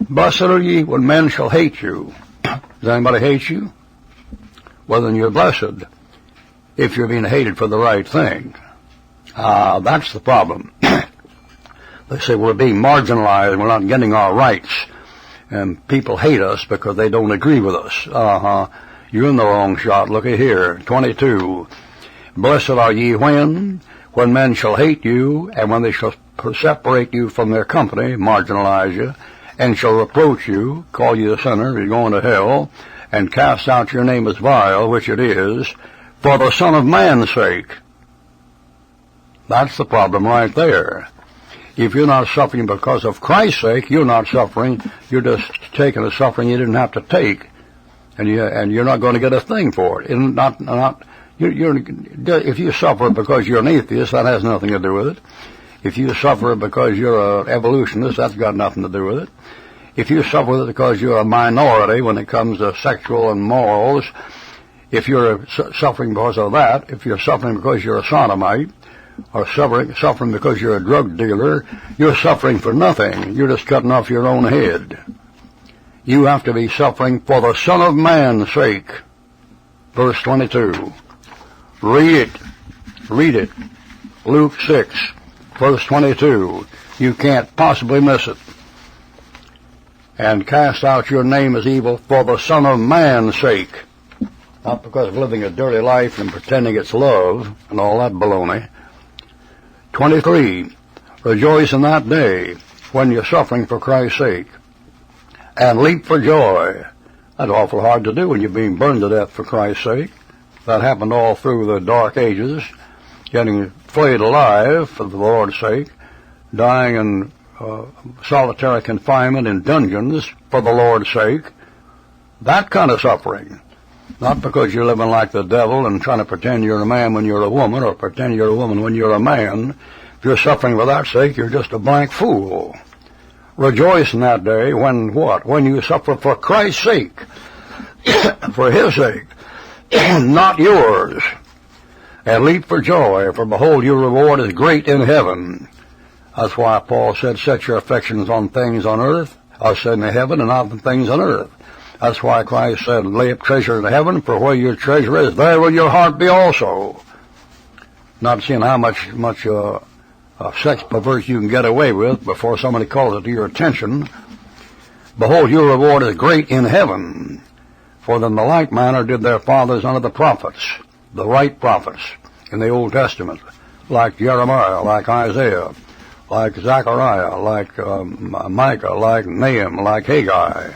Blessed are ye when men shall hate you. Does anybody hate you? Well, then you're blessed if you're being hated for the right thing. That's the problem. They say we're being marginalized, we're not getting our rights, and people hate us because they don't agree with us. You're in the wrong shot. Look at here, 22. Blessed are ye when men shall hate you, and when they shall separate you from their company, marginalize you, and shall reproach you, call you a sinner, you're going to hell, and cast out your name as vile, which it is, for the Son of Man's sake. That's the problem right there. If you're not suffering because of Christ's sake, you're not suffering. You're just taking a suffering you didn't have to take, and you're not going to get a thing for it. If you suffer because you're an atheist, that has nothing to do with it. If you suffer because you're an evolutionist, that's got nothing to do with it. If you suffer because you're a minority when it comes to sexual and morals, if you're suffering because of that, if you're suffering because you're a sodomite, or suffering because you're a drug dealer, you're suffering for nothing. You're just cutting off your own head. You have to be suffering for the Son of Man's sake. Verse 22. Read it. Luke 6, verse 22. You can't possibly miss it. And cast out your name as evil for the Son of Man's sake. Not because of living a dirty life and pretending it's love and all that baloney. 23. Rejoice in that day when you're suffering for Christ's sake, and leap for joy. That's awful hard to do when you're being burned to death for Christ's sake. That happened all through the Dark Ages, getting flayed alive for the Lord's sake, dying in solitary confinement in dungeons for the Lord's sake. That kind of suffering. Not because you're living like the devil and trying to pretend you're a man when you're a woman, or pretend you're a woman when you're a man. If you're suffering for that sake, you're just a blank fool. Rejoice in that day when what? When you suffer for Christ's sake, for His sake, not yours. And leap for joy, for behold, your reward is great in heaven. That's why Paul said, set your affections on things on earth, I said in heaven, and not on things on earth. That's why Christ said, lay up treasure in heaven, for where your treasure is, there will your heart be also. Not seeing how much sex perverse you can get away with before somebody calls it to your attention. Behold, your reward is great in heaven. For in the like manner did their fathers unto the prophets, the right prophets in the Old Testament, like Jeremiah, like Isaiah, like Zechariah, like Micah, like Nahum, like Haggai.